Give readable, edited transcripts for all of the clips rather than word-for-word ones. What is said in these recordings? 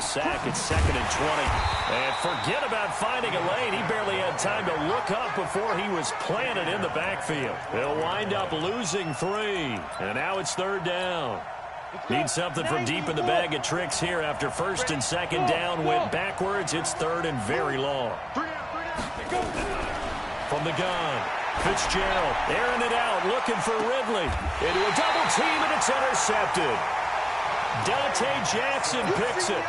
sack. It's 2nd and 20. And forget about finding a lane. He barely had time to look up before he was planted in the backfield. They'll wind up losing 3. And now it's 3rd down. Need something from deep in the bag of tricks here after 1st and 2nd down went backwards. It's 3rd and very long. From the gun, Fitzgerald airing it out, looking for Ridley. Into a double team, and it's intercepted. Dante Jackson picks it.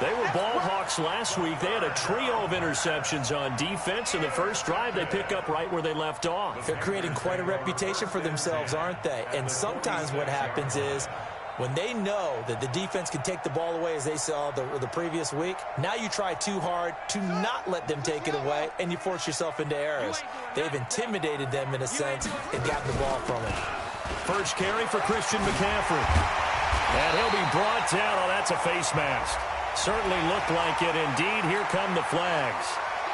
They were ball hawks last week. They had a trio of interceptions on defense. In the first drive, they pick up right where they left off. They're creating quite a reputation for themselves, aren't they? And sometimes what happens is when they know that the defense can take the ball away, as they saw the previous week, now you try too hard to not let them take it away, and you force yourself into errors. They've intimidated them in a sense and gotten the ball from them. First carry for Christian McCaffrey. And he'll be brought down. Oh, that's a face mask. Certainly looked like it. Indeed, here come the flags.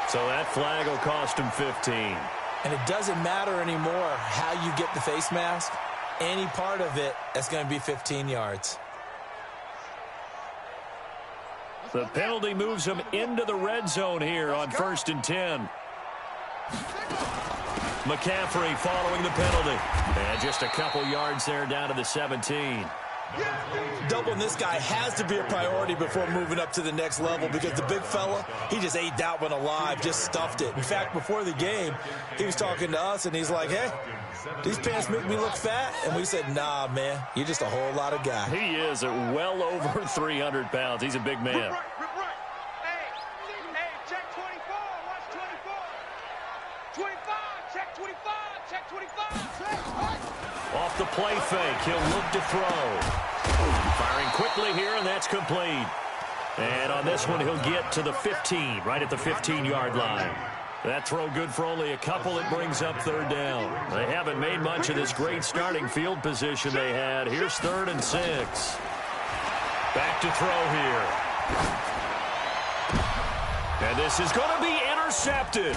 So that flag will cost him 15. And it doesn't matter anymore how you get the face mask. Any part of it, that's going to be 15 yards. The penalty moves him into the red zone here on 1st and 10. McCaffrey following the penalty. And just a couple yards there down to the 17. Doubling this guy has to be a priority before moving up to the next level, because the big fella, he just ate that one alive, just stuffed it. In fact, before the game, he was talking to us, and he's like, hey, these pants make me look fat? And we said, nah, man, you're just a whole lot of guy. He is at well over 300 pounds. He's a big man. Hey, check 24. Watch 24. 25. Check 25. Check 25. Off the play fake, he'll look to throw. Firing quickly here, and that's complete. And on this one, he'll get to the 15, right at the 15-yard line. That throw good for only a couple. It brings up 3rd down. They haven't made much of this great starting field position they had. Here's 3rd and 6. Back to throw here. And this is going to be intercepted.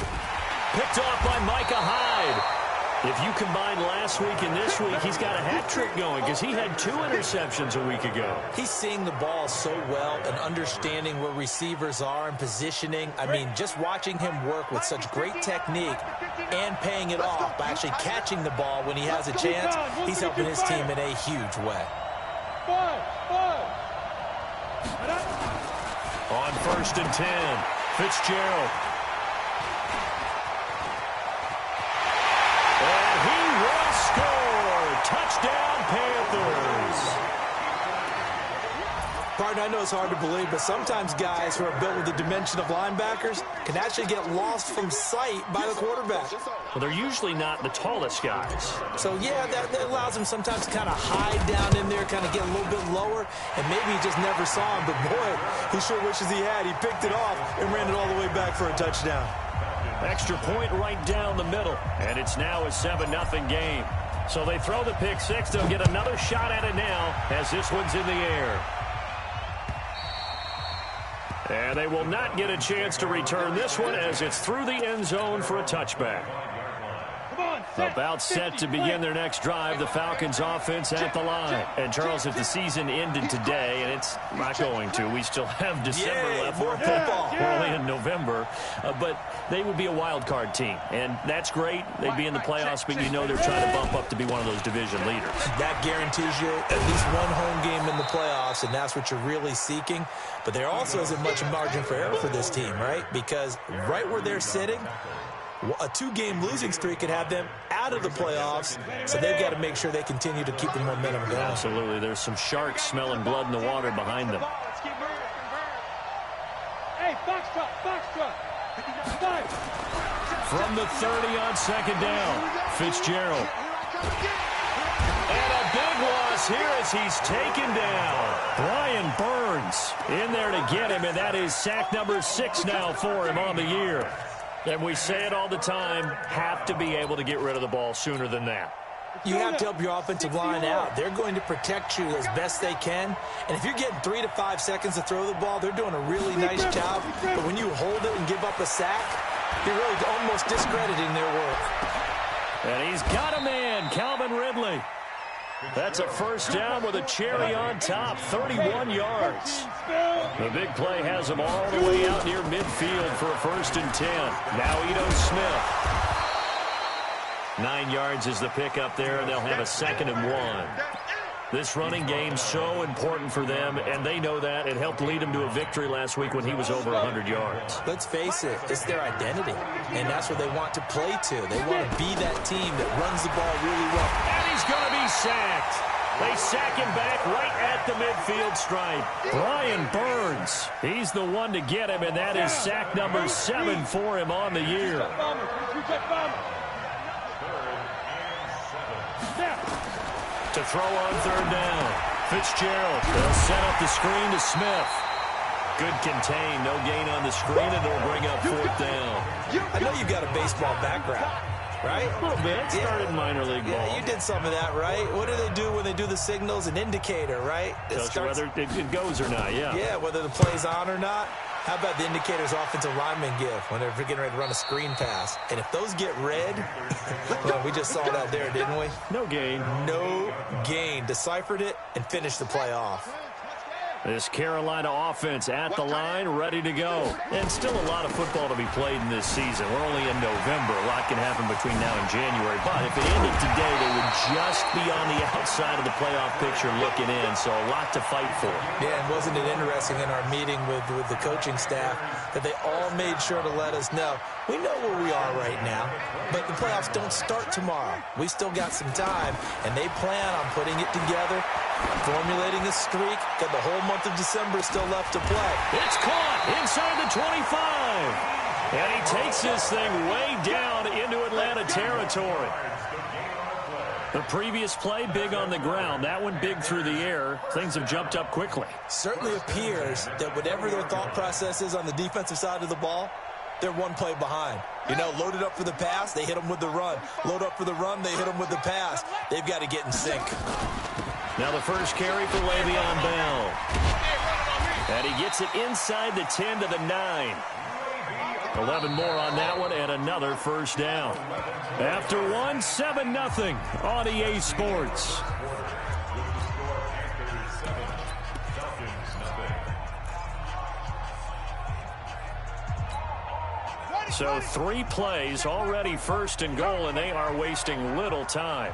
Picked off by Micah Hyde. If you combine last week and this week, he's got a hat trick going because he had 2 interceptions a week ago. He's seeing the ball so well and understanding where receivers are and positioning. I mean, just watching him work with such great technique and paying it off by actually catching the ball when he has a chance, he's helping his team in a huge way. On 1st and 10, Fitzgerald. Touchdown, Panthers. Partner, I know it's hard to believe, but sometimes guys who are built with the dimension of linebackers can actually get lost from sight by the quarterback. Well, they're usually not the tallest guys. So, yeah, that allows them sometimes to kind of hide down in there, kind of get a little bit lower, and maybe he just never saw him. But, boy, he sure wishes he had. He picked it off and ran it all the way back for a touchdown. Extra point right down the middle, and it's now a 7-0 game. So they throw the pick six. They'll get another shot at it now as this one's in the air. And they will not get a chance to return this one as it's through the end zone for a touchback. About set to begin their next drive, the Falcons offense at the line. And, Charles, if the season ended today, and it's not going to, we still have December left. More football. We're only in November. But they would be a wild card team, and that's great. They'd be in the playoffs, but you know they're trying to bump up to be one of those division leaders. That guarantees you at least one home game in the playoffs, and that's what you're really seeking. But there also isn't much margin for error for this team, right? Because right where they're sitting, a 2-game losing streak could have them out of the playoffs, so they've got to make sure they continue to keep the momentum going. Absolutely. There's some sharks smelling blood in the water behind them. Hey, box truck. From the 30 on second down, Fitzgerald. And a big loss here as he's taken down. Brian Burns in there to get him, and that is sack number 6 now for him on the year. And we say it all the time, have to be able to get rid of the ball sooner than that. You have to help your offensive line out. They're going to protect you as best they can. And if you're getting 3 to 5 seconds to throw the ball, they're doing a really nice job. But when you hold it and give up a sack, you're really almost discrediting their work. And he's got a man, Calvin Ridley. That's a first down with a cherry on top, 31 yards. The big play has them all the way out near midfield for a 1st and 10. Now Edo Smith. 9 yards is the pickup there, and they'll have a 2nd and 1. This running game's so important for them, and they know that. It helped lead them to a victory last week when he was over 100 yards. Let's face it, it's their identity, and that's what they want to play to. They want to be that team that runs the ball really well. And he's going to be sacked. They sack him back right at the midfield stripe. Brian Burns, he's the one to get him, and that is sack number 7 for him on the year. To throw on 3rd down. Fitzgerald. They'll set up the screen to Smith. Good contain. No gain on the screen, and it'll bring up 4th down. I know you've got a baseball background, right? A little bit. Started minor league ball. Yeah, you did some of that, right? What do they do when they do the signals? An indicator, right? Tells you whether it goes or not, yeah. Yeah, whether the play's on or not. How about the indicators offensive linemen give when they're getting ready to run a screen pass? And if those get red, well, we just saw that there, didn't we? No gain. No gain. Deciphered it and finished the play off. This Carolina offense at the line, ready to go. And still a lot of football to be played in this season. We're only in November. A lot can happen between now and January. But if it ended today, they would just be on the outside of the playoff picture looking in. So a lot to fight for. Yeah, and wasn't it interesting in our meeting with the coaching staff that they all made sure to let us know, we know where we are right now, but the playoffs don't start tomorrow. We still got some time, and they plan on putting it together, formulating a streak, got the whole month of December still left to play. It's caught inside the 25. And he takes this thing way down into Atlanta territory. The previous play, big on the ground. That one big through the air. Things have jumped up quickly. Certainly appears that whatever their thought process is on the defensive side of the ball, they're one play behind. You know, loaded up for the pass, they hit them with the run. Load up for the run, they hit them with the pass. They've got to get in sync. Now the first carry for Le'Veon Bell. And he gets it inside the 10 to the 9. 11 more on that one, and another first down. After one, 7-0 on EA Sports. So 3 plays, already 1st and goal, and they are wasting little time.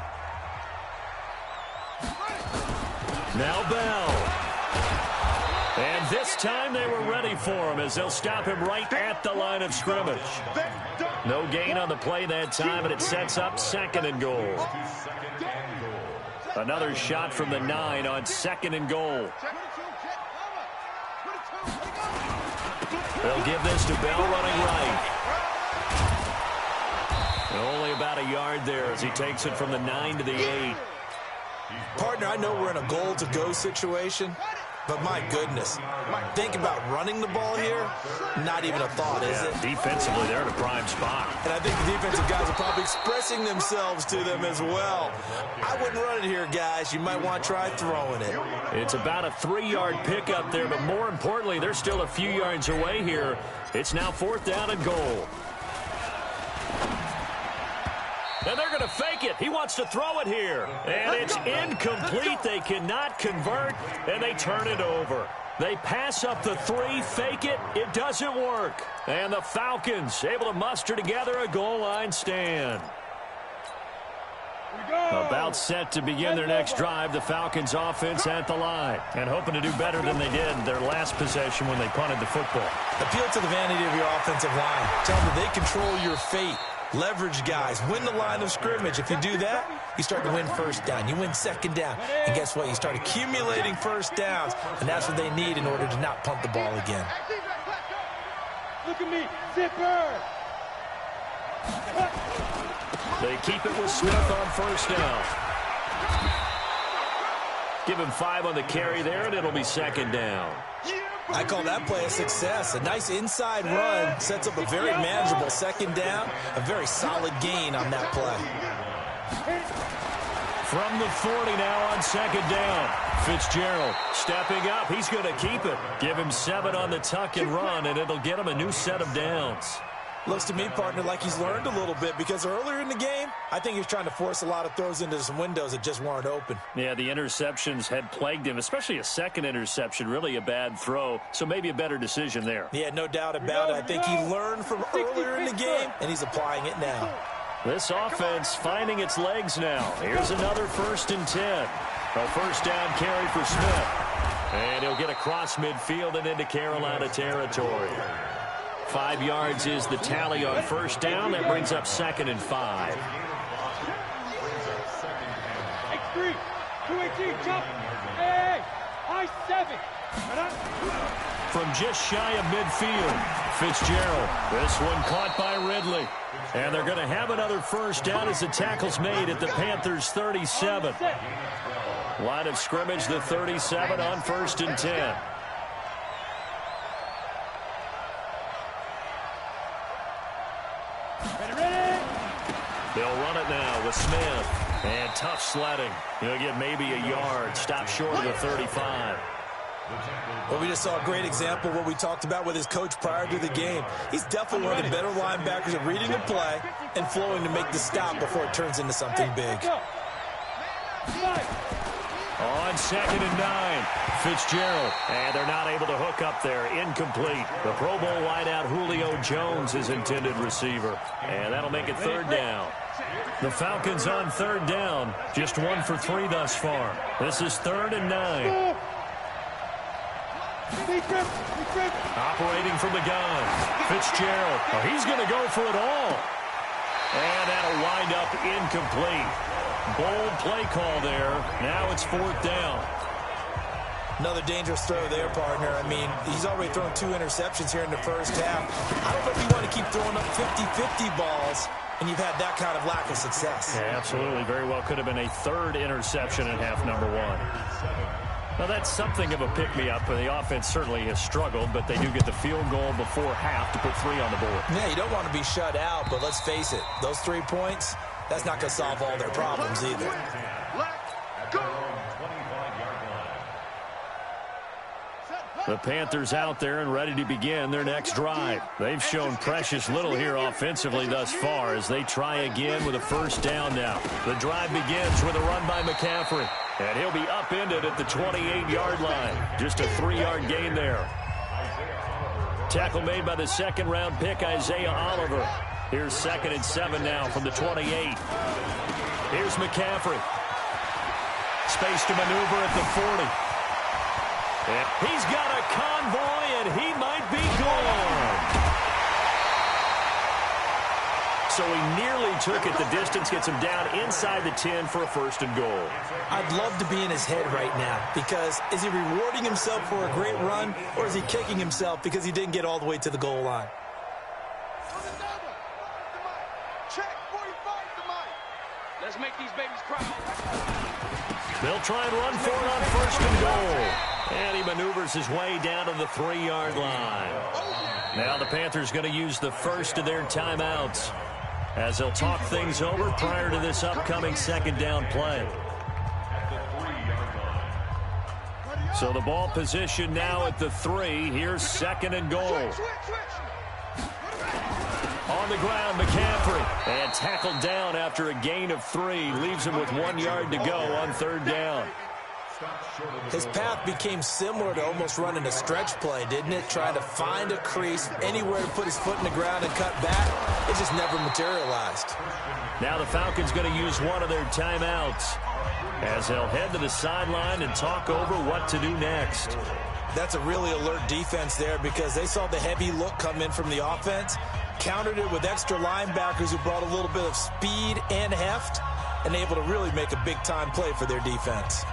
Now Bell. And this time they were ready for him as they'll stop him right at the line of scrimmage. No gain on the play that time, and it sets up 2nd and goal. Another shot from the 9 on 2nd and goal. They'll give this to Bell running right. Only about a yard there as he takes it from the 9 to the 8. Partner, I know we're in a goal-to-go situation, but my goodness, think about running the ball here. Not even a thought, is it? Defensively, they're in a prime spot. And I think the defensive guys are probably expressing themselves to them as well. I wouldn't run it here, guys. You might want to try throwing it. It's about a 3-yard pickup there, but more importantly, they're still a few yards away here. It's now 4th down and goal. And they're going to fake it. He wants to throw it here. And it's incomplete. They cannot convert, and they turn it over. They pass up the 3, fake it. It doesn't work. And the Falcons able to muster together a goal line stand. About set to begin their next drive, the Falcons offense at the line. And hoping to do better than they did their last possession when they punted the football. Appeal to the vanity of your offensive line. Tell them that they control your fate. Leverage guys. Win the line of scrimmage. If you do that, you start to win 1st down. You win 2nd down. And guess what? You start accumulating 1st downs. And that's what they need in order to not punt the ball again. Look at me. Zipper. They keep it with Smith on 1st down. Give him 5 on the carry there, and it'll be 2nd down. I call that play a success. A nice inside run sets up a very manageable 2nd down. A very solid gain on that play. From the 40 now on 2nd down. Fitzgerald stepping up. He's going to keep it. Give him 7 on the tuck and run, and it'll get him a new set of downs. Looks to me, partner, like he's learned a little bit because earlier in the game, I think he was trying to force a lot of throws into some windows that just weren't open. Yeah, the interceptions had plagued him, especially a second interception, really a bad throw, so maybe a better decision there. Yeah, no doubt about it. I think he learned from earlier in the game, and he's applying it now. This offense finding its legs now. Here's another 1st and 10. A first down carry for Smith. And he'll get across midfield and into Carolina territory. 5 yards is the tally on first down. That brings up 2nd and 5. X3, 218, Chump. Hey, I-7. From just shy of midfield, Fitzgerald. This one caught by Ridley. And they're going to have another first down as the tackle's made at the Panthers' 37. Line of scrimmage, the 37 on 1st and 10. They'll run it now with Smith. And tough sledding. He'll get maybe a yard. Stop short of the 35. Well, we just saw a great example of what we talked about with his coach prior to the game. He's definitely one of the better linebackers at reading the play and flowing to make the stop before it turns into something big. On 2nd and 9, Fitzgerald. And they're not able to hook up there. Incomplete. The Pro Bowl wideout Julio Jones is intended receiver. And that'll make it 3rd down. The Falcons on 3rd down. Just 1 for 3 thus far. This is 3rd and 9. Operating from the gun. Fitzgerald. Oh, he's going to go for it all. And that'll wind up incomplete. Bold play call there. Now it's 4th down. Another dangerous throw there, partner. I mean, he's already thrown 2 interceptions here in the first half. I don't know if you want to keep throwing up 50-50 balls, and you've had that kind of lack of success. Yeah, absolutely. Very well could have been a 3rd interception in half number 1. Well, that's something of a pick-me-up. The offense certainly has struggled, but they do get the field goal before half to put 3 on the board. Yeah, you don't want to be shut out, but let's face it, those 3 points, that's not going to solve all their problems either. Let's go. The Panthers out there and ready to begin their next drive. They've shown precious little here offensively thus far as they try again with a first down now. The drive begins with a run by McCaffrey. And he'll be upended at the 28-yard line. Just a 3-yard gain there. Tackle made by the 2nd-round pick, Isaiah Oliver. Here's 2nd and 7 now from the 28. Here's McCaffrey. Space to maneuver at the 40. And he's got a convoy, and he might be gone. So he nearly took it the distance, gets him down inside the 10 for a 1st and goal. I'd love to be in his head right now because is he rewarding himself for a great run or is he kicking himself because he didn't get all the way to the goal line? Check 45 to Mike. Let's make these babies cry. They'll try and run for it on 1st and goal. And he maneuvers his way down to the 3-yard line. Now the Panthers going to use the first of their timeouts as they'll talk things over prior to this upcoming 2nd down play. So the ball position now at the 3. Here's 2nd and goal. On the ground, McCaffrey. And tackled down after a gain of 3. Leaves him with 1 yard to go on 3rd down. His path became similar to almost running a stretch play, didn't it? Trying to find a crease, anywhere to put his foot in the ground and cut back. It just never materialized. Now the Falcons going to use one of their timeouts as they'll head to the sideline and talk over what to do next. That's a really alert defense there because they saw the heavy look come in from the offense, countered it with extra linebackers who brought a little bit of speed and heft, and able to really make a big-time play for their defense.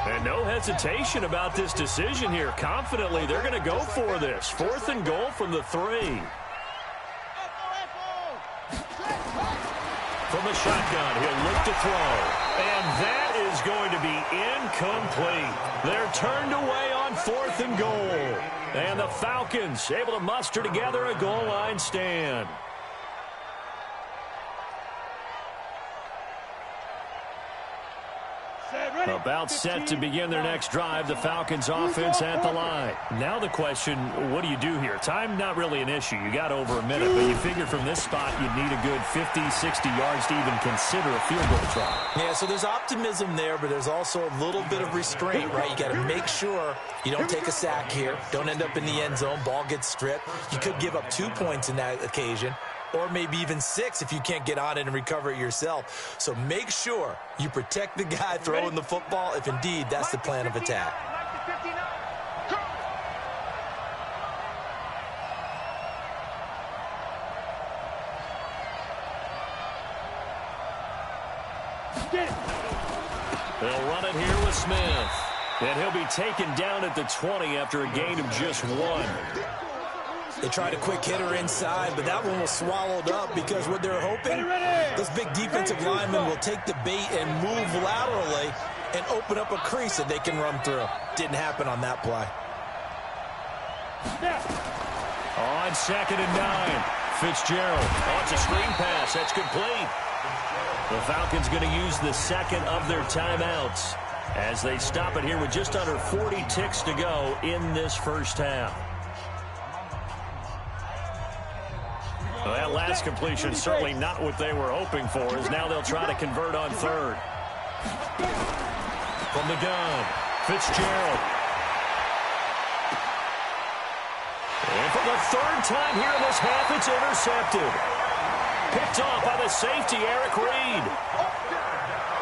And no hesitation about this decision here. Confidently, they're going to go for this. 4th and goal from the 3. From the shotgun, he'll look to throw. And that is going to be incomplete. They're turned away on 4th and goal. And the Falcons able to muster together a goal line stand. Set, ready. About set to begin their next drive, the Falcons offense at the line. Now the question, what do you do here? Time not really an issue. You got over a minute, but you figure from this spot you'd need a good 50, 60 yards to even consider a field goal try. Yeah, so there's optimism there, but there's also a little bit of restraint, right? You got to make sure you don't take a sack here. Don't end up in the end zone. Ball gets stripped. You could give up 2 points in that occasion, or maybe even 6 if you can't get on it and recover it yourself. So make sure you protect the guy throwing the football if indeed that's the plan of attack. They'll run it here with Smith. And he'll be taken down at the 20 after a gain of just 1. They tried a quick hitter inside, but that one was swallowed up because what they're hoping, those big defensive linemen will take the bait and move laterally and open up a crease that they can run through. Didn't happen on that play. On 2nd and 9, Fitzgerald. Oh, it's a screen pass. That's complete. The Falcons going to use the second of their timeouts as they stop it here with just under 40 ticks to go in this first half. Well, that last completion certainly not what they were hoping for, as now they'll try to convert on 3rd. From the gun, Fitzgerald. And for the 3rd time here in this half, it's intercepted. Picked off by the safety, Eric Reed.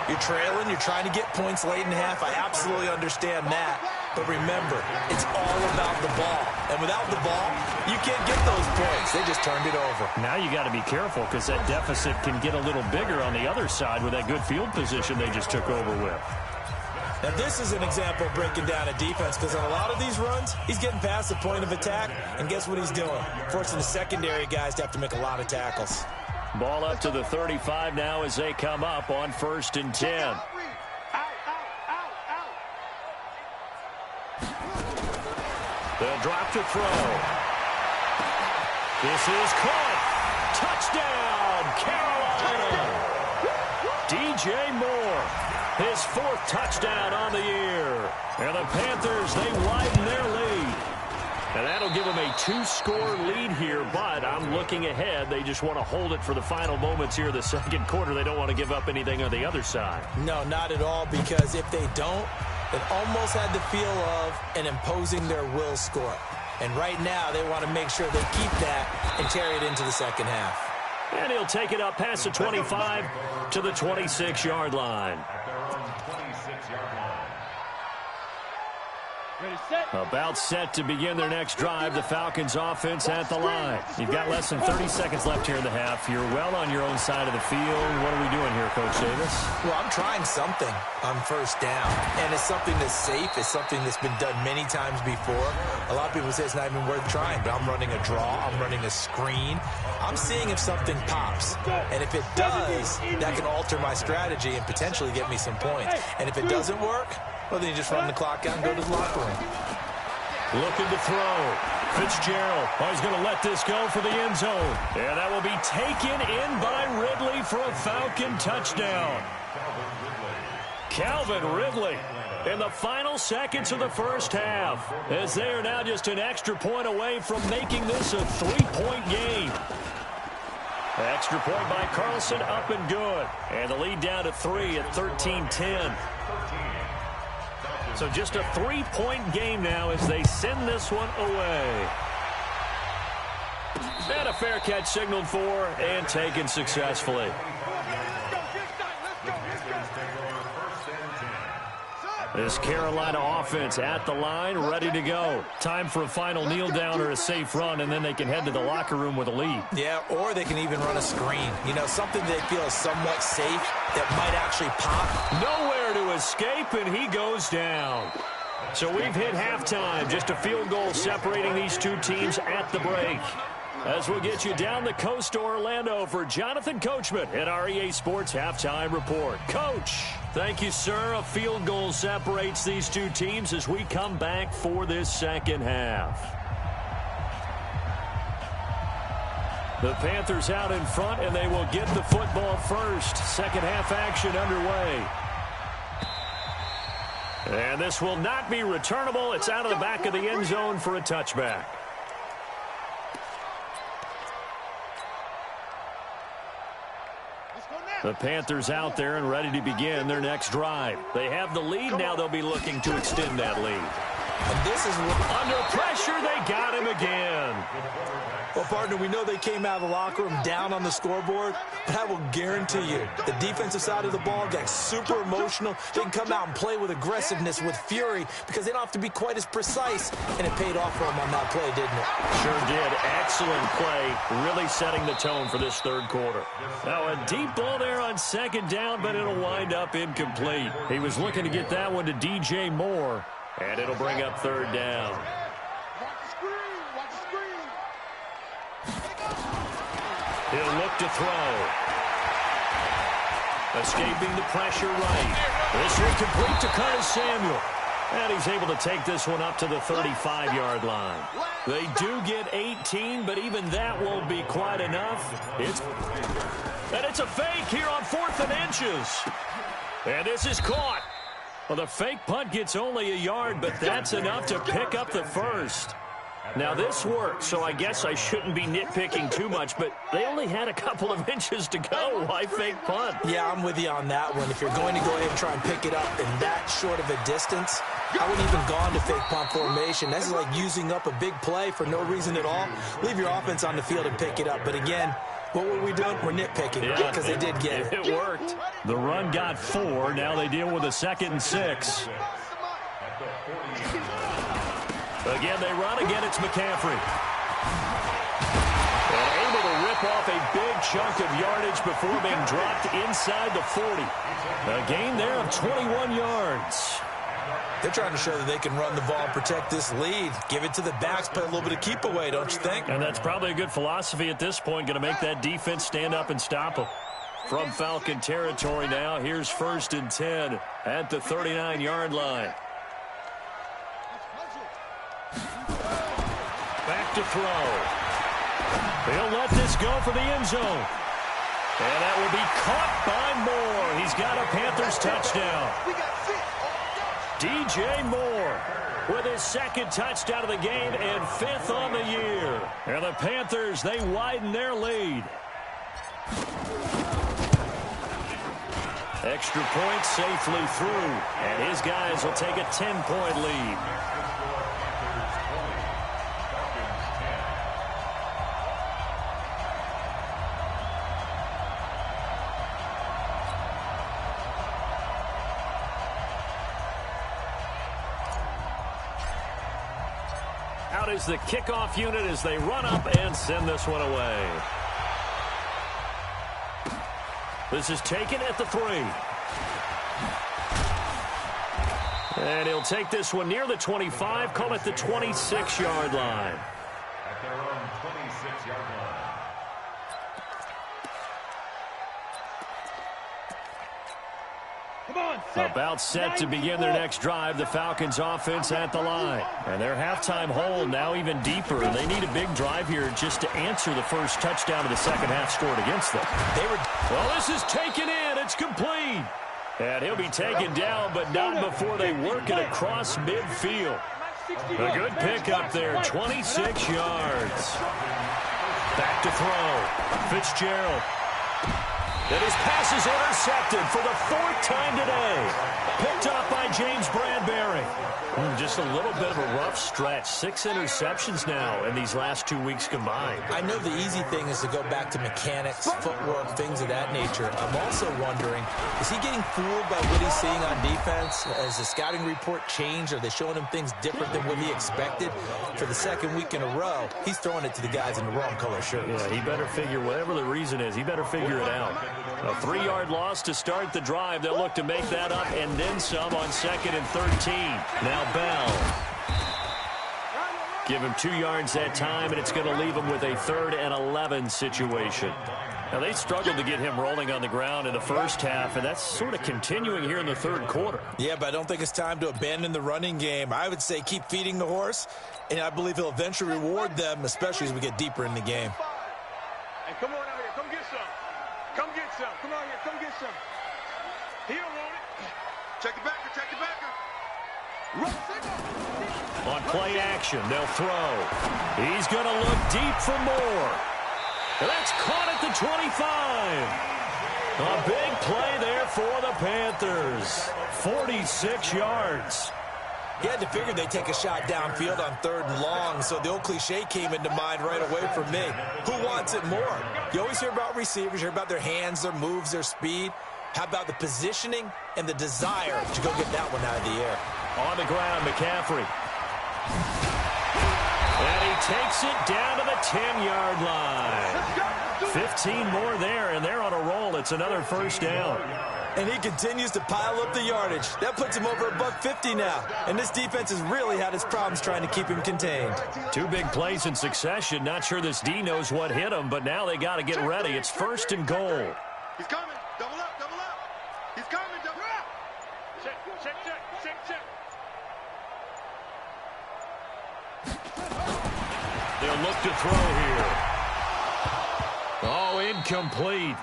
You're trailing, you're trying to get points late in the half. I absolutely understand that. But remember, it's all about the ball. And without the ball, you can't get those points. They just turned it over. Now you got to be careful because that deficit can get a little bigger on the other side with that good field position they just took over with. Now this is an example of breaking down a defense, because on a lot of these runs, he's getting past the point of attack, and guess what he's doing? Forcing the secondary guys to have to make a lot of tackles. Ball up to the 35 now as they come up on 1st and 10. They'll drop to throw. This is caught. Touchdown, Carolina. DJ Moore, his 4th touchdown on the year. And the Panthers, they widen their lead. And that'll give them a 2-score lead here, but I'm looking ahead. They just want to hold it for the final moments here of the 2nd quarter. They don't want to give up anything on the other side. No, not at all, because if they don't, it almost had the feel of an imposing their will score. And right now, they want to make sure they keep that and carry it into the 2nd half. And he'll take it up past the 25 to the 26-yard line. About set to begin their next drive, the Falcons offense at the line. You've got less than 30 seconds left here in the half. You're well on your own side of the field. What are we doing here, Coach Davis? Well, I'm trying something on 1st down, and it's something that's safe. It's something that's been done many times before. A lot of people say it's not even worth trying, but I'm running a draw. I'm running a screen. I'm seeing if something pops, and if it does, that can alter my strategy and potentially get me some points. And if it doesn't work, well, then you just run the clock out and go to the locker room. Looking to throw. Fitzgerald. Oh, he's going to let this go for the end zone. And that will be taken in by Ridley for a Falcon touchdown. Calvin Ridley in the final seconds of the first half, as they are now just an extra point away from making this a 3-point game. Extra point by Carlson, up and good. And the lead down to 3 at 13-10. So just a 3-point game now as they send this one away. And a fair catch signaled for and taken successfully. This Carolina offense at the line, ready to go. Time for a final kneel down or a safe run, and then they can head to the locker room with a lead. Yeah, or they can even run a screen. You know, something they feel is somewhat safe that might actually pop. Nowhere to escape, and he goes down. So we've hit halftime. Just a field goal separating these two teams at the break. As we'll get you down the coast to Orlando for Jonathan Coachman at our EA Sports Halftime Report. Coach, thank you, sir. A field goal separates these two teams as we come back for this second half. The Panthers out in front, and they will get the football first. Second half action underway. And this will not be returnable. It's out of the back of the end zone for a touchback. The Panthers out there and ready to begin their next drive. They have the lead. Now they'll be looking to extend that lead. And this is under pressure. They got him again. Well, partner, we know they came out of the locker room down on the scoreboard, but I will guarantee you the defensive side of the ball got super emotional. They can come out and play with aggressiveness, with fury, because they don't have to be quite as precise, and it paid off for them on that play, didn't it? Sure did. Excellent play, really setting the tone for this third quarter. Now, a deep ball there on second down, but it'll wind up incomplete. He was looking to get that one to DJ Moore, and it'll bring up third down. He'll look to throw. Escaping the pressure right. This one complete to Curtis Samuel. And he's able to take this one up to the 35-yard line. They do get 18, but even that won't be quite enough. It's a fake here on 4th and inches. And this is caught. Well, the fake punt gets only a yard, but that's enough to pick up the first. Now, this worked, so I guess I shouldn't be nitpicking too much, but they only had a couple of inches to go. Why fake punt? Yeah, I'm with you on that one. If you're going to go ahead and try and pick it up in that short of a distance, I wouldn't even gone to fake punt formation. This is like using up a big play for no reason at all. Leave your offense on the field and pick it up. But again, what were we doing? We're nitpicking, right? Because they did get it. It worked. The run got 4. Now they deal with a 2nd and 6. Again, they run. Again, it's McCaffrey. And able to rip off a big chunk of yardage before being dropped inside the 40. A gain there of 21 yards. They're trying to show that they can run the ball and protect this lead. Give it to the backs, play a little bit of keep away, don't you think? And that's probably a good philosophy at this point, going to make that defense stand up and stop them. From Falcon territory now, here's 1st and 10 at the 39-yard line. Back to throw. He'll let this go for the end zone. And that will be caught by Moore. He's got a Panthers touchdown. DJ Moore with his 2nd touchdown of the game and 5th on the year. And the Panthers, they widen their lead. Extra point safely through. And his guys will take a 10-point lead. Out is the kickoff unit as they run up and send this one away. This is taken at the 3. And he'll take this one near the 25, call it the 26-yard line. At their own 26-yard line. About set to begin their next drive, the Falcons offense at the line. And their halftime hole now even deeper. And they need a big drive here just to answer the first touchdown of the second half scored against them. Well, this is taken in. It's complete. And he'll be taken down, but not before they work it across midfield. A good pickup there, 26 yards. Back to throw. Fitzgerald. And his pass is intercepted for the 4th time today. Picked up by James Bradbury. Just a little bit of a rough stretch. 6 interceptions now in these last 2 weeks combined. I know the easy thing is to go back to mechanics, footwork, things of that nature. I'm also wondering, is he getting fooled by what he's seeing on defense? Has the scouting report changed? Are they showing him things different than what he expected? For the 2nd week in a row, he's throwing it to the guys in the wrong color shirts. Yeah, he better figure, whatever the reason is, he better figure it out. A 3-yard loss to start the drive. They'll look to make that up and then some on 2nd and 13. Now Bell. Give him 2 yards that time, and it's going to leave him with a 3rd and 11 situation. Now, they struggled to get him rolling on the ground in the first half, and that's sort of continuing here in the third quarter. Yeah, but I don't think it's time to abandon the running game. I would say keep feeding the horse, and I believe he'll eventually reward them, especially as we get deeper in the game. Hey, come on out here. Come get some. Come get some. Come on here. Come get some. He don't want it. Check the backer. Check the backer. On play action, they'll throw. He's going to look deep for more. And that's caught at the 25. A big play there for the Panthers. 46 yards. He had to figure they'd take a shot downfield on 3rd and long, so the old cliche came into mind right away for me. Who wants it more? You always hear about receivers, you hear about their hands, their moves, their speed. How about the positioning and the desire to go get that one out of the air? On the ground, McCaffrey. And he takes it down to the 10-yard line. 15 more there, and they're on a roll. It's another first down. And he continues to pile up the yardage. That puts him over $150 now. And this defense has really had its problems trying to keep him contained. 2 big plays in succession. Not sure this D knows what hit him, but now they got to get ready. It's 1st and goal. He's coming. Double up, double up. He's coming, double up. Check, check, check, check, check. They'll look to throw here. Oh, incomplete.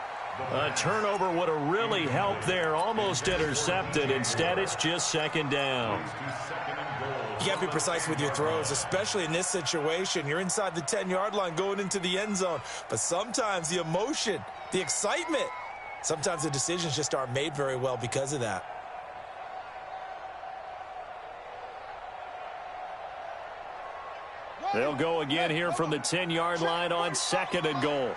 A turnover would have really helped there. Almost intercepted. Instead, it's just 2nd down. You got to be precise with your throws, especially in this situation. You're inside the 10-yard line going into the end zone. But sometimes the emotion, the excitement, sometimes the decisions just aren't made very well because of that. They'll go again here from the 10-yard line on 2nd and goal.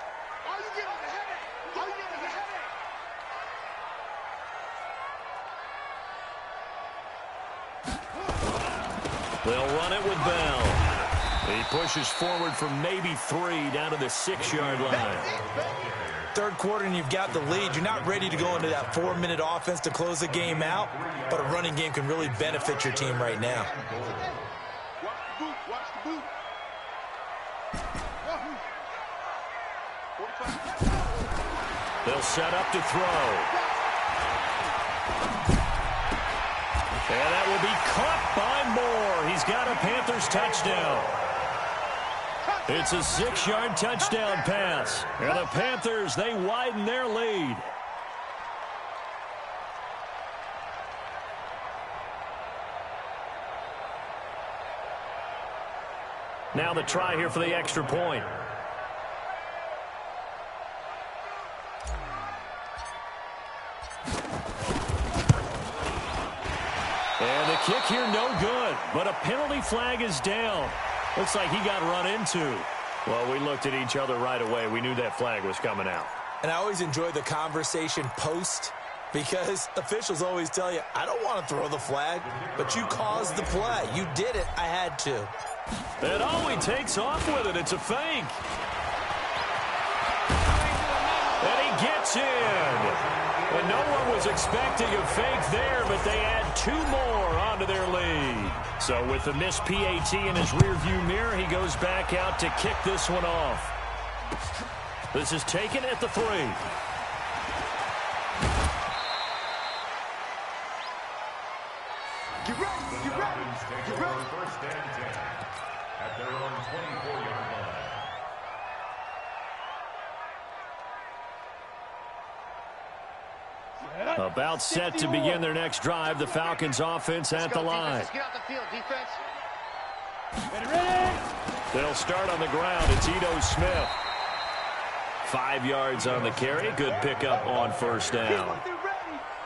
They'll run it with Bell. He pushes forward from maybe 3 down to the 6-yard line. 3rd quarter and you've got the lead. You're not ready to go into that 4-minute offense to close the game out, but a running game can really benefit your team right now. Watch the boot. They'll set up to throw. And that will be caught by Moore. He's got a Panthers touchdown. It's a 6-yard touchdown pass. And the Panthers, they widen their lead. Now the try here for the extra point. And the kick here no good, but a penalty flag is down. Looks like he got run into. Well, we looked at each other right away. We knew that flag was coming out. And I always enjoy the conversation post because officials always tell you, I don't want to throw the flag, but you caused the play. You did it. I had to. And oh, he takes off with it. It's a fake. And he gets in. And no one was expecting a fake there, but they add 2 more onto their lead. So with the missed PAT in his rearview mirror, he goes back out to kick this one off. This is taken at the 3. Get ready, get ready, get ready. 1st and 10 at their own 24-yard line. About set to begin their next drive. The Falcons offense at the line. Get out the field, defense. They'll start on the ground. It's Ito Smith. 5 yards on the carry. Good pickup on 1st down.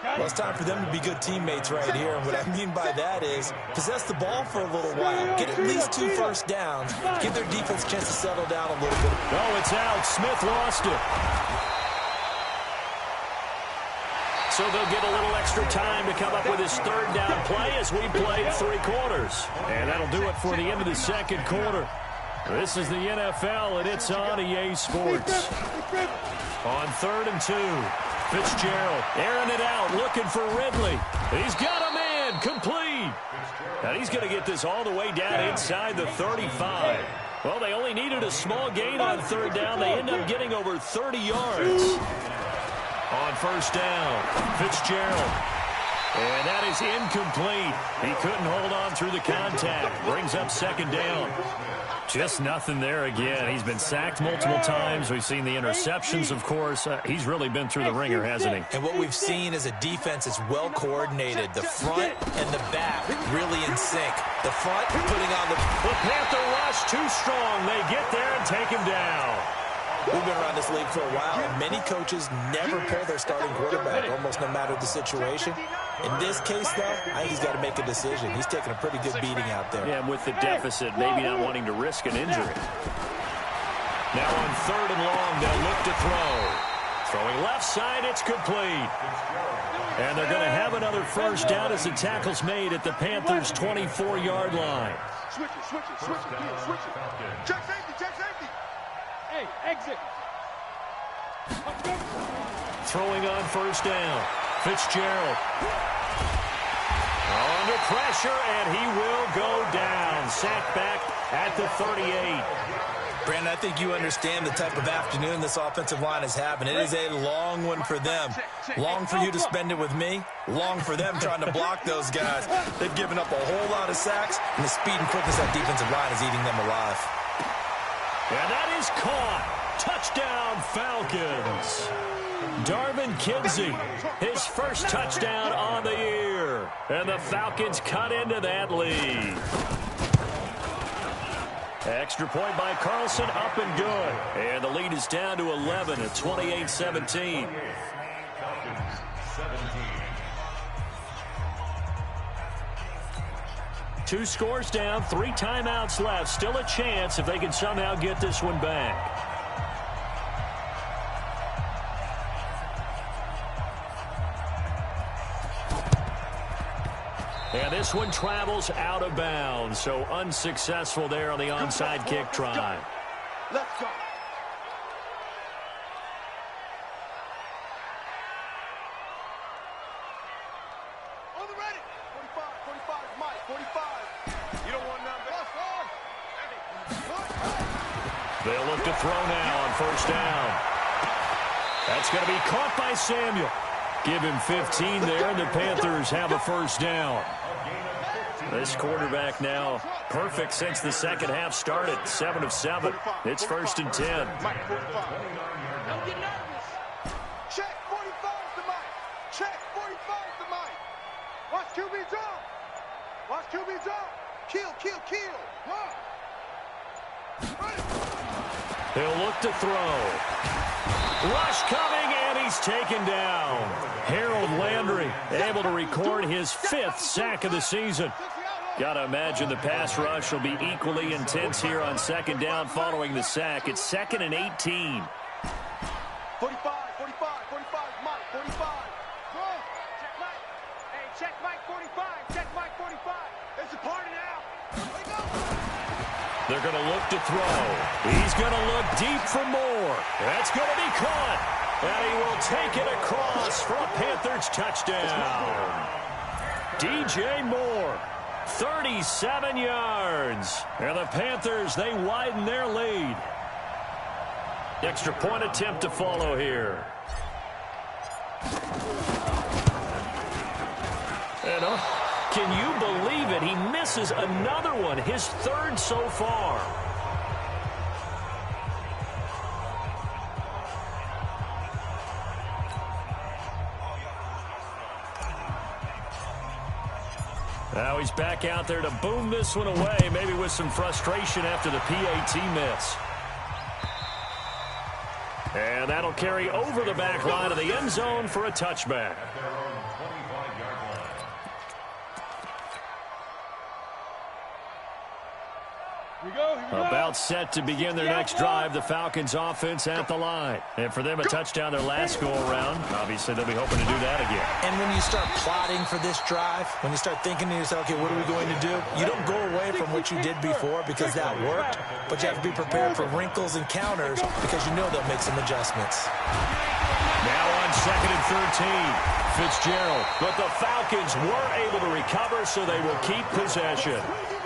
Well, it's time for them to be good teammates right here. And what I mean by that is possess the ball for a little while. Get at least 2 first downs. Give their defense a chance to settle down a little bit. Oh, it's out. Smith lost it. So they'll get a little extra time to come up with his 3rd down play as we played 3 quarters. And that'll do it for the end of the 2nd quarter. This is the NFL, and it's on EA Sports. On 3rd and 2, Fitzgerald airing it out, looking for Ridley. He's got a man, complete. And he's going to get this all the way down inside the 35. Well, they only needed a small gain on 3rd down. They end up getting over 30 yards. On 1st down, Fitzgerald. And that is incomplete. He couldn't hold on through the contact. Brings up second down. Just nothing there again. He's been sacked multiple times. We've seen the interceptions, of course. He's really been through the ringer, hasn't he? And what we've seen is a defense that's well coordinated. The front and the back really in sync. The front putting on the Panther rush too strong. They get there and take him down. We've been around this league for a while, and many coaches never pull their starting quarterback, almost no matter the situation. In this case, though, I think he's got to make a decision. He's taking a pretty good beating out there. Yeah, with the deficit, maybe not wanting to risk an injury. Now on 3rd and long, they'll look to throw. Throwing left side, it's complete. And they're going to have another first down as the tackle's made at the Panthers' 24-yard line. Switch it, switch it, switch it, switch it. Check safety, check safety. Hey, exit. Throwing on first down. Fitzgerald. Under pressure, and he will go down. Sacked back at the 38. Brandon, I think you understand the type of afternoon this offensive line is having. It is a long one for them. Long for you to spend it with me. Long for them trying to block those guys. They've given up a whole lot of sacks, and the speed and quickness of that defensive line is eating them alive. And that is caught. Touchdown, Falcons. Darvin Kinsey, his first touchdown on the year. And the Falcons cut into that lead. Extra point by Carlson, up and good. And the lead is down to 11 at 28-17. Two scores down, 3 timeouts left. Still a chance if they can somehow get this one back. And this one travels out of bounds, so unsuccessful there on the onside kick try. Let's go. On the ready. 45 is Mike. 45. You don't want number. They'll look to throw now on first down. That's going to be caught by Samuel. Give him 15 there, and the Panthers have a first down. This quarterback now perfect since the second half started. 7 of 7. It's 1st and 10. Mike, 45. Don't get nervous. Check 45 to Mike. Check 45 to Mike. Watch QB jump. Watch QB jump. Kill, kill, kill. He'll look to throw. Rush coming, and he's taken down. Harold Landry able to record his 5th sack of the season. Got to imagine the pass rush will be equally intense here on second down following the sack. It's 2nd and 18. 45, Mike, 45. Check Mike. Hey, check Mike 45. Check Mike 45. It's a party now. They're going to look to throw. He's going to look deep for more. That's going to be caught. And he will take it across for a Panthers touchdown. DJ Moore, 37 yards. And the Panthers, they widen their lead. Extra point attempt to follow here. And can you believe it? He misses another one, his 3rd so far. Now he's back out there to boom this one away, maybe with some frustration after the PAT miss. And that'll carry over the back line of the end zone for a touchback. About set to begin their next drive, the Falcons offense at the line. And for them, a touchdown their last go-around. Obviously, they'll be hoping to do that again. And when you start plotting for this drive, when you start thinking to yourself, okay, what are we going to do? You don't go away from what you did before because that worked, but you have to be prepared for wrinkles and counters because you know they'll make some adjustments. Now on 2nd and 13, Fitzgerald. But the Falcons were able to recover, so they will keep possession.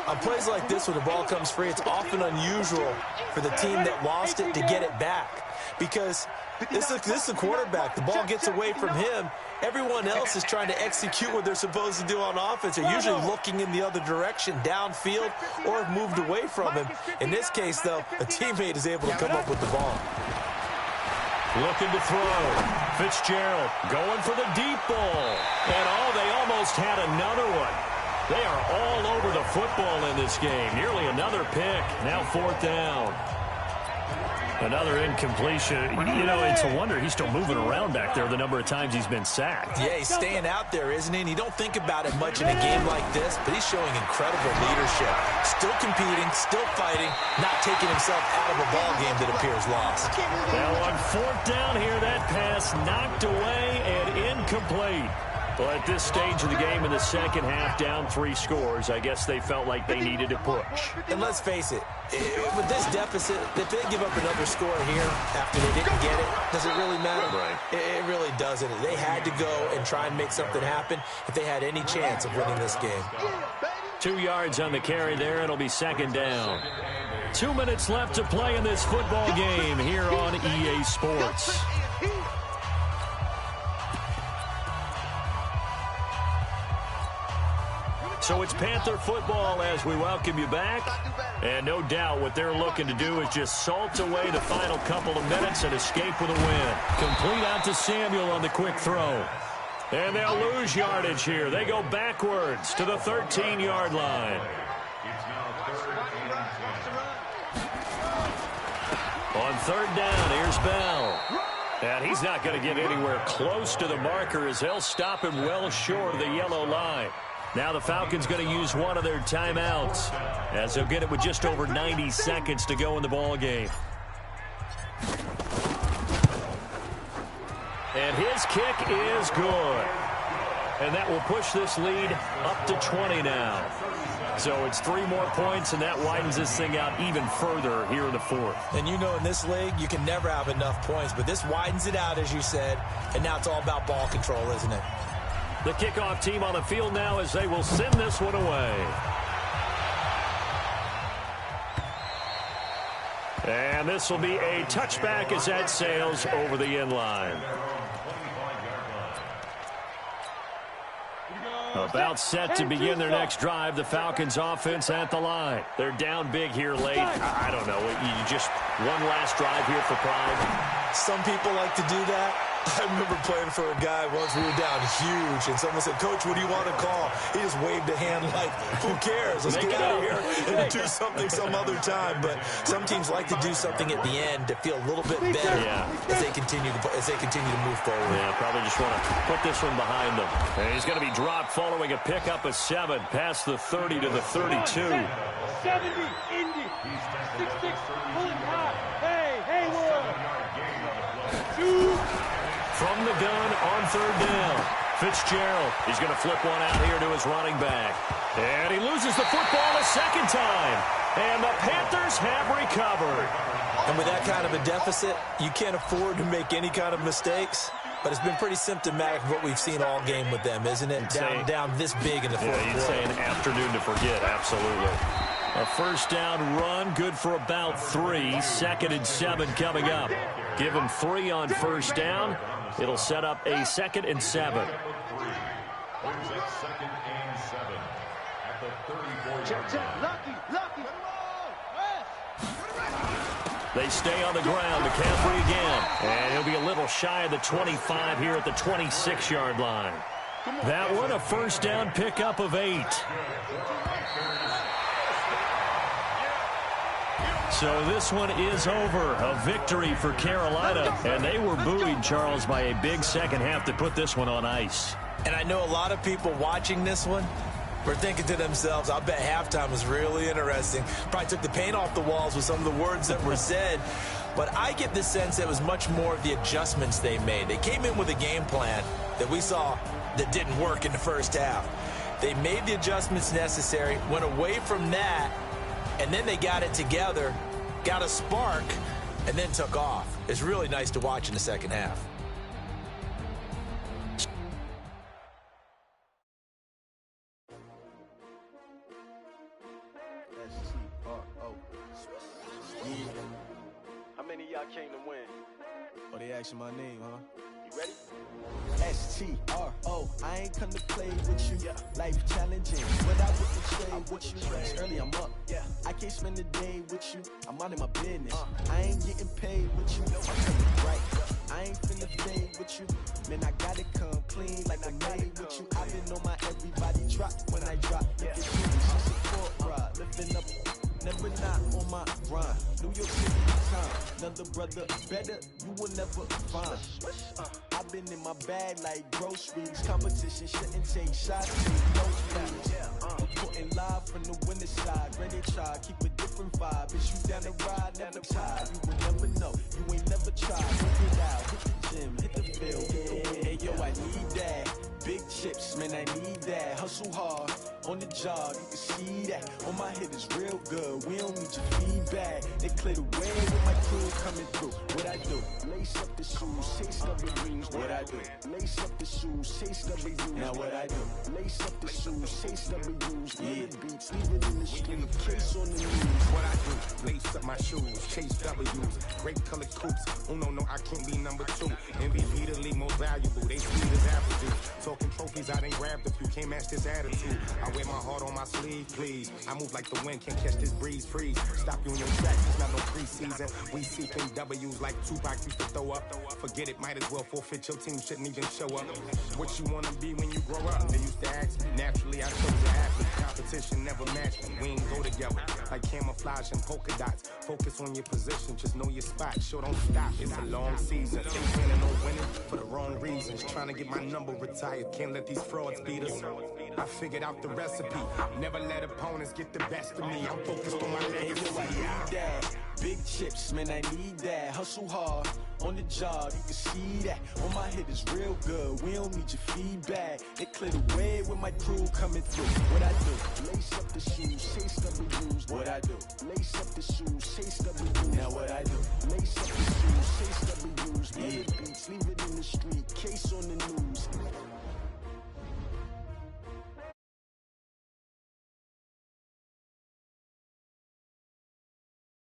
On plays like this, when the ball comes free, it's often unusual for the team that lost it to get it back. Because this is a quarterback. The ball gets away from him. Everyone else is trying to execute what they're supposed to do on offense. They're usually looking in the other direction, downfield, or have moved away from him. In this case, though, a teammate is able to come up with the ball. Looking to throw. Fitzgerald going for the deep ball. And they almost had another one. They are all over the football in this game. Nearly another pick. Now 4th down. Another incompletion. You know, it's a wonder he's still moving around back there the number of times he's been sacked. Yeah, he's staying out there, isn't he? And you don't think about it much in a game like this, but he's showing incredible leadership. Still competing, still fighting, not taking himself out of a ball game that appears lost. Now on 4th down here, that pass knocked away and incomplete. Well, at this stage of the game in the second half, down 3 scores, I guess they felt like they needed to push. And let's face it, with this deficit, if they give up another score here after they didn't get it, does it really matter? Right. It really doesn't. They had to go and try and make something happen if they had any chance of winning this game. 2 yards on the carry there. It'll be 2nd down. 2 minutes left to play in this football game here on EA Sports. So it's Panther football as we welcome you back. And no doubt what they're looking to do is just salt away the final couple of minutes and escape with a win. Complete out to Samuel on the quick throw. And they'll lose yardage here. They go backwards to the 13-yard line. On 3rd down, here's Bell. And he's not going to get anywhere close to the marker as they'll stop him well short of the yellow line. Now the Falcons going to use one of their timeouts as they'll get it with just over 90 seconds to go in the ball game. And his kick is good. And that will push this lead up to 20 now. So it's 3 more points, and that widens this thing out even further here in the 4th. And you know in this league, you can never have enough points, but this widens it out, as you said, and now it's all about ball control, isn't it? The kickoff team on the field now as they will send this one away. And this will be a touchback as that sails over the end line. About set to begin their next drive. The Falcons offense at the line. They're down big here late. I don't know. You just one last drive here for pride. Some people like to do that. I remember playing for a guy once. We were down huge, and someone said, "Coach, what do you want to call?" He just waved a hand like, "Who cares? Let's get out of here and do something some other time." But some teams like to do something at the end to feel a little bit better as they continue to move forward. Yeah, probably just want to put this one behind them. And he's going to be dropped following a pickup of 7 past the 30 to the 32. 70, Indy, 6'6", pulling high. Hey, Hayward. 2. From the gun on 3rd down. Fitzgerald, he's going to flip one out here to his running back. And he loses the football a second time. And the Panthers have recovered. And with that kind of a deficit, you can't afford to make any kind of mistakes. But it's been pretty symptomatic of what we've seen all game with them, isn't it? Down this big in the fourth quarter. You'd say an afternoon to forget, absolutely. A 1st down run, good for about 3. 2nd and 7 coming up. Give them 3 on 1st down. It'll set up a 2nd and 7. They stay on the ground. McCaffrey again. And he'll be a little shy of the 25 here at the 26-yard line. That one, a 1st down pickup of 8. So this one is over. A victory for Carolina. And they were buoyed, Charles, by a big second half to put this one on ice. And I know a lot of people watching this one were thinking to themselves, I bet halftime was really interesting. Probably took the paint off the walls with some of the words that were said. But I get the sense it was much more of the adjustments they made. They came in with a game plan that we saw that didn't work in the first half. They made the adjustments necessary, went away from that, and then they got it together, got a spark, and then took off. It's really nice to watch in the second half. asking my name, huh? You ready? STRO, I ain't come to play with you. Life challenging, but I wouldn't trade with you. It's early, I'm up. I can't spend the day with you. I'm out of my business. I ain't getting paid with you. I'm coming right. I ain't finna fade with you. Man, I gotta come clean like I'm made with you. I've been on my everybody drop when I drop. Look at you, she support ride, lifting up. Never not on my grind. New York City time. Another brother better, you will never find. I've been in my bag like groceries. Competition shouldn't take shots, take no please. Putting live from the winter side. Ready to try, keep a different vibe. Is you down the ride, never tired. You will never know, you ain't never tried. Work it out, hit the gym, hit the field, hit the wind. Hey yo, I need that. Big chips, man, I need that. Hustle hard, on the job, you can see that. On my head is real good, we don't need your feedback. They clear the way with my crew coming through. What I do? Lace up the shoes, chase W's. What I do? Lace up the shoes, chase W's. Now what I do? Lace up the shoes, chase W's. Yeah, beats, leave it in the street, case on the news. What I do? Lace up my shoes, chase W's. Great colored coops. Oh no, I can't be number 2. MVP the league most valuable. They sweet as apple juice. Talking trophies, I done grabbed a few. Can't match this attitude. I wear my heart on my sleeve, please. I move like the wind, can't catch this breeze, freeze. Stop you in your tracks, it's not no preseason. We seeking W's like Tupac used to throw up. Forget it, might as well forfeit. Your team shouldn't even show up. What you wanna be when you grow up? They used to ask me. Naturally, I chose an athlete. Competition never matched me. We ain't go together like camouflage and polka dots. Focus on your position, just know your spot. Sure, don't stop. It's a long season. Ain't winning or winning for the wrong reasons. Trying to get my number retired. Can't let these frauds beat us. I figured out the recipe. Never let opponents get the best of me. I'm focused on my legacy. I need that. Big chips, man, I need that. Hustle hard, on the job, you can see that. On my head is real good, we don't need your feedback. They clear the way with my crew coming through. What I do? Lace up the shoes, chase W's. What I do? Lace up the shoes, chase W's. Now what I do? Lace up the shoes, chase W's.